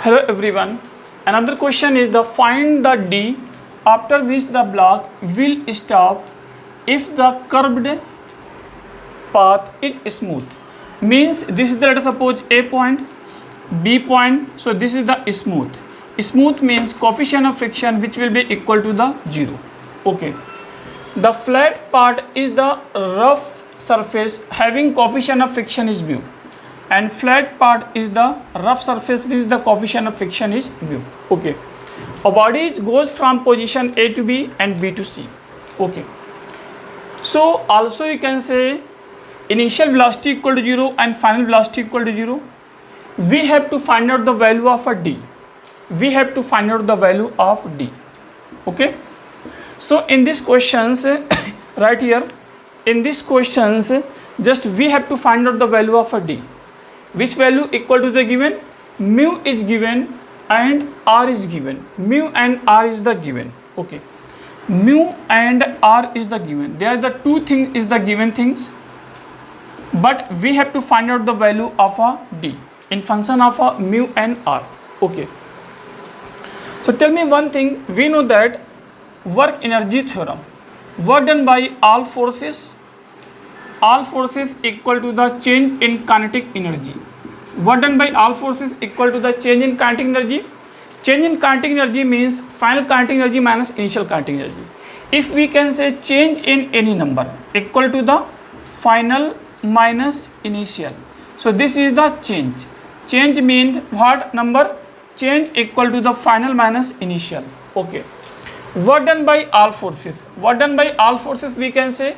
Hello everyone. Another question is the find the D after which the block will stop if the curved path is smooth. Means this is the, let us suppose A point, B point. So this is the smooth. Smooth means coefficient of friction which will be equal to the 0. Okay. The flat part is the rough surface having coefficient of friction is mu, and flat part is the rough surface which the coefficient of friction is mu. Okay. A body goes from position A to B and B to C. Okay. So also you can say initial velocity equal to 0 and final velocity equal to 0. We have to find out the value of a D. We have to find out the value of D. Okay. So in these questions right here, in these questions just we have to find out the value of a D. Which value equal to the given? Mu is given and R is given. Mu and R is the given. Okay. Mu and R is the given. There are the two things is the given things. But we have to find out the value of a D in function of a mu and R. Okay. So tell me one thing. We know that work energy theorem. Work done by all forces equal to the change in kinetic energy. Work done by all forces equal to the change in kinetic energy. Change in kinetic energy means final kinetic energy minus initial kinetic energy. If we can say change in any number equal to the final minus initial. So this is the change. Change means what number? Change equal to the final minus initial. Okay. Work done by all forces. Work done by all forces we can say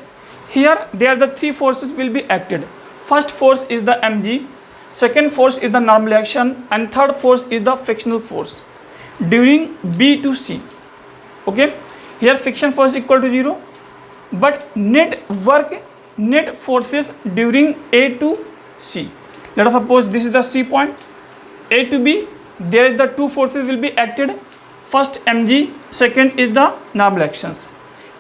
here there the three forces will be acted. First force is the mg, second force is the normal action, and third force is the frictional force during B to C. Okay. Here friction force equal to 0, but net forces during A to C. Let us suppose this is the C point, A to B. There is the two forces will be acted. First mg, second is the normal actions.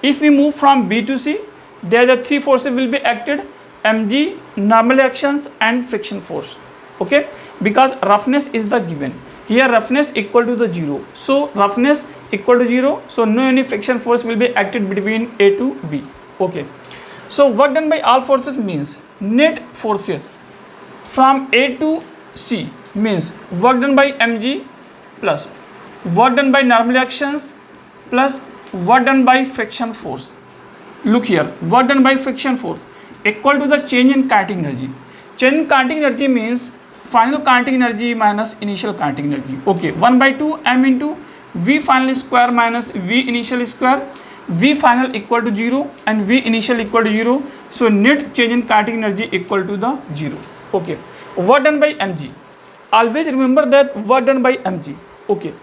If we move from B to C, there the three forces will be acted: mg, normal actions, and friction force. Okay, because roughness is the given. Here roughness equal to the 0. So roughness equal to 0. So no any friction force will be acted between A to B. Okay. So work done by all forces means net forces from A to C means work done by mg plus work done by normal actions plus work done by friction force. Look here, work done by friction force equal to the change in kinetic energy. Change in kinetic energy means final kinetic energy minus initial kinetic energy. Okay, 1 by 2 m into V final square minus V initial square. V final equal to 0 and V initial equal to 0. So net change in kinetic energy equal to the 0. Okay, work done by mg. Always remember that work done by mg. Okay.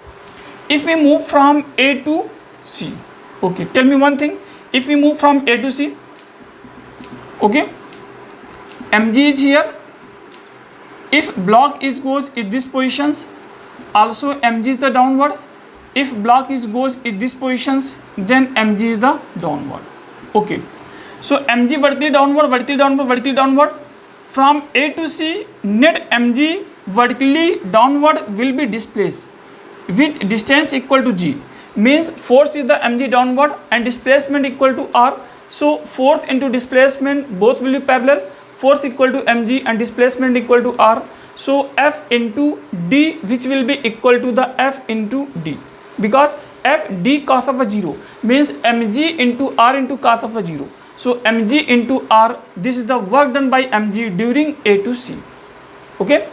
If we move from A to C, okay, tell me one thing. If we move from A to C, okay, mg is here. If block is goes in this positions, also mg is the downward. If block is goes in this positions, then mg is the downward. Okay, so mg vertically downward, vertically downward, vertically downward. From A to C, net mg vertically downward will be displaced, which distance equal to g, means force is the mg downward and displacement equal to r. So force into displacement both will be parallel. Force equal to mg and displacement equal to r. So F into d, which will be equal to the F into d, because F d cos of a 0 means mg into r into cos of a 0. So mg into r, this is the work done by mg during A to C. Okay.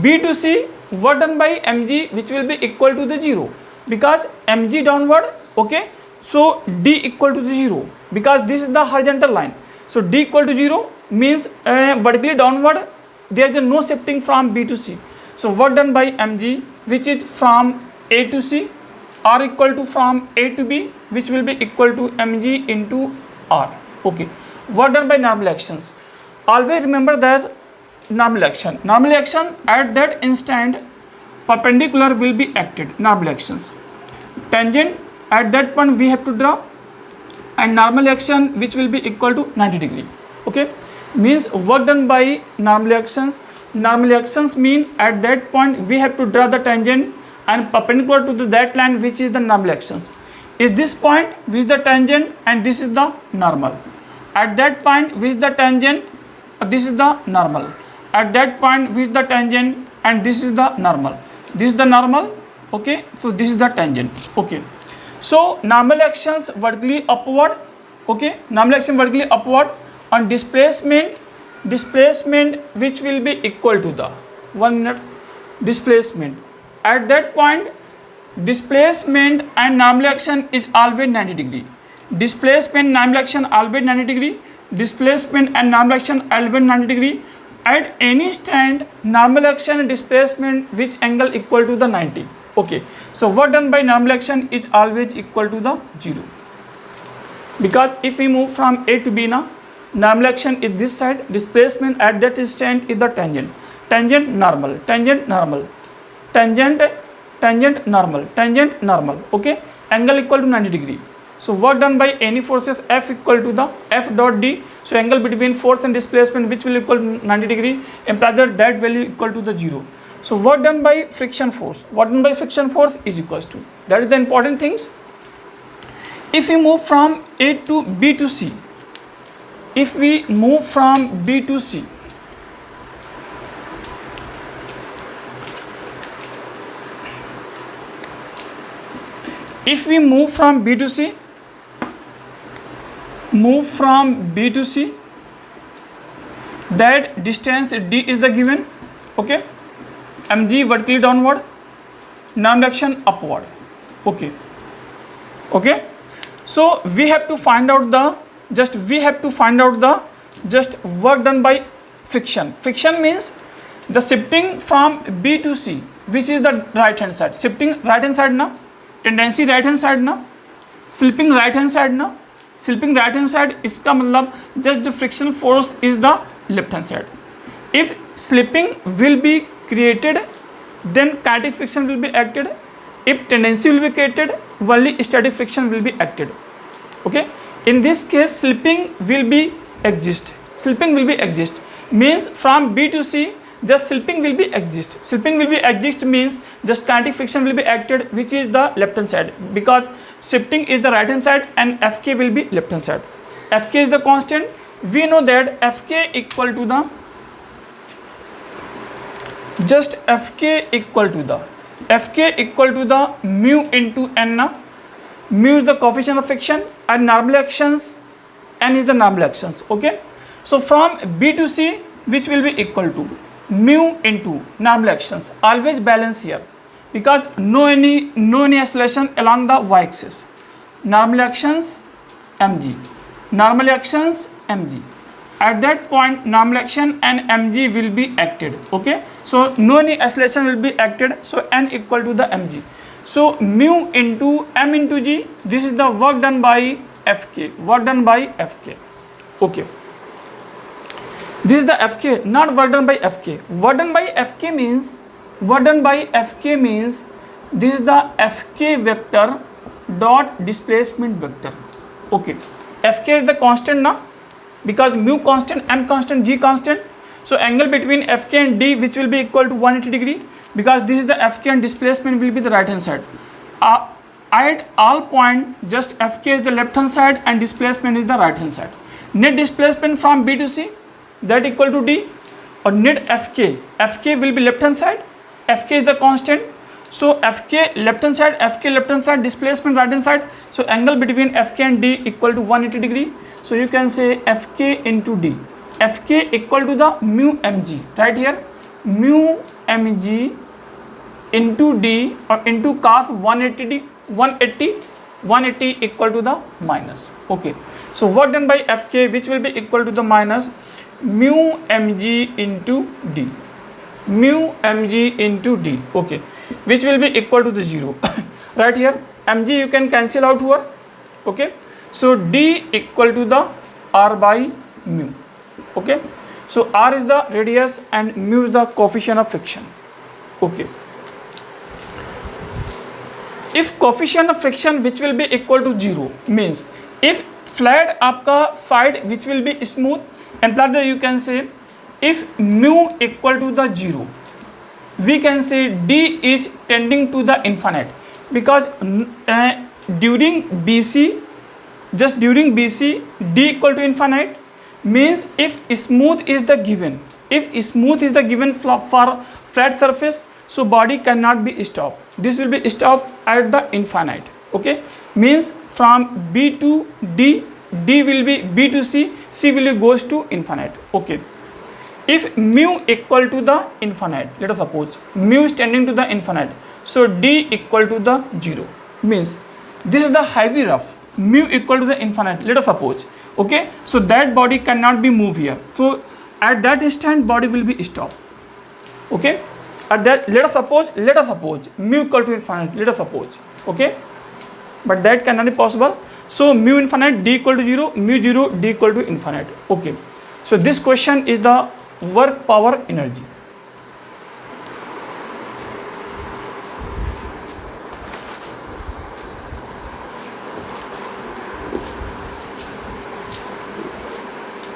B to C, work done by mg which will be equal to the 0, because mg downward. Okay, so d equal to the 0, because this is the horizontal line. So d equal to 0 means vertically downward, there is no shifting from B to C. So work done by mg which is from A to C, r equal to from A to B, which will be equal to mg into r. Okay, work done by normal actions. Always remember that normal action at that instant perpendicular will be acted. Normal actions, tangent at that point we have to draw, and normal action which will be equal to 90 degree. Okay, means work done by normal actions normal actions mean at that point we have to draw the tangent and perpendicular to that line which is the normal actions. Is this point which is the tangent and this is the normal. At that point which is the tangent, this is the normal. At that point which is the tangent and this is the normal. This is the normal. Okay, so this is the tangent. Okay, so normal actions vertically upward. Okay, normal action vertically upward on displacement which will be equal to the 1 minute displacement. At that point displacement and normal action is always 90 degree. Displacement, normal action always 90 degree. Displacement and normal action always 90 degree. At any stand, normal action and displacement which angle equal to the 90. Okay, so work done by normal action is always equal to the 0. Because if we move from A to B now, normal action is this side, displacement at that stand is the tangent. Tangent normal, tangent normal, tangent normal, tangent normal. Okay, angle equal to 90 degree. So work done by any forces F equal to the F dot D. So angle between force and displacement which will equal to 90 degree implies that value equal to the 0. So work done by friction force. Work done by friction force is equals to. That is the important things. If we move from A to B to C, if we move from B to C, if we move from B to C, that distance D is the given. Okay, mg vertically downward, normal action upward. Okay, so we have to find out the work done by friction. Friction means the shifting from B to C, which is the right hand side. Shifting right hand side na, tendency right hand side na, slipping right hand side na. Slipping right hand side इसका मतलब just the frictional force is the left hand side. If slipping will be created, then kinetic friction will be acted. If tendency will be created, only static friction will be acted. Okay, in this case slipping will be exist. Slipping will be exist means from B to C just slipping will be exist. Slipping will be exist means just kinetic friction will be acted, which is the left hand side, because shifting is the right hand side and Fk will be left hand side. Fk is the constant. We know that Fk equal to the mu into n. Mu is the coefficient of friction and normal actions, n is the normal actions. Okay, so from B to C which will be equal to mu into normal actions, always balance here because no any acceleration along the y-axis. Normal actions mg, normal actions mg. At that point normal action and mg will be acted. Okay, so no any acceleration will be acted, so n equal to the mg. So mu into m into g, this is the work done by Fk. Work done by Fk. Okay, this is the Fk, not work done by Fk. Work done by Fk means this is the Fk vector dot displacement vector. Okay, Fk is the constant now, because mu constant, m constant, g constant. So angle between Fk and D which will be equal to 180 degree, because this is the Fk and displacement will be the right hand side. At all point just Fk is the left hand side and displacement is the right hand side. Net displacement from B to C, that equal to D, or net Fk will be left hand side. Fk is the constant, so Fk left hand side, displacement right hand side. So angle between Fk and D equal to 180 degree. So you can say Fk into D. Fk equal to the mu mg, right here, mu mg into D or into cos 180 equal to the minus. Okay, so work done by Fk which will be equal to the minus mu mg into D, okay, which will be equal to the 0. Right here mg you can cancel out here. Okay, so D equal to the r by mu. Okay, so r is the radius and mu is the coefficient of friction. Okay, if coefficient of friction which will be equal to 0 means if flat आपका side which will be smooth, and that you can say if mu equal to the 0, we can say d is tending to the infinite, because during BC, just during BC, d equal to infinite means if smooth is the given, for flat surface, so body cannot be stopped. This will be stopped at the infinite. Okay, means from B to D, D will be B to C, C will be goes to infinite. Okay, if mu equal to the infinite, let us suppose mu is tending to the infinite, so D equal to the 0, means this is the heavy rough, mu equal to the infinite, let us suppose. Okay, so that body cannot be moved here, so at that instant body will be stopped. Okay, at that, let us suppose mu equal to infinite, let us suppose. Okay, but that cannot be possible, so mu infinite, d equal to 0, mu 0, d equal to infinite. Okay, so this question is the work power energy.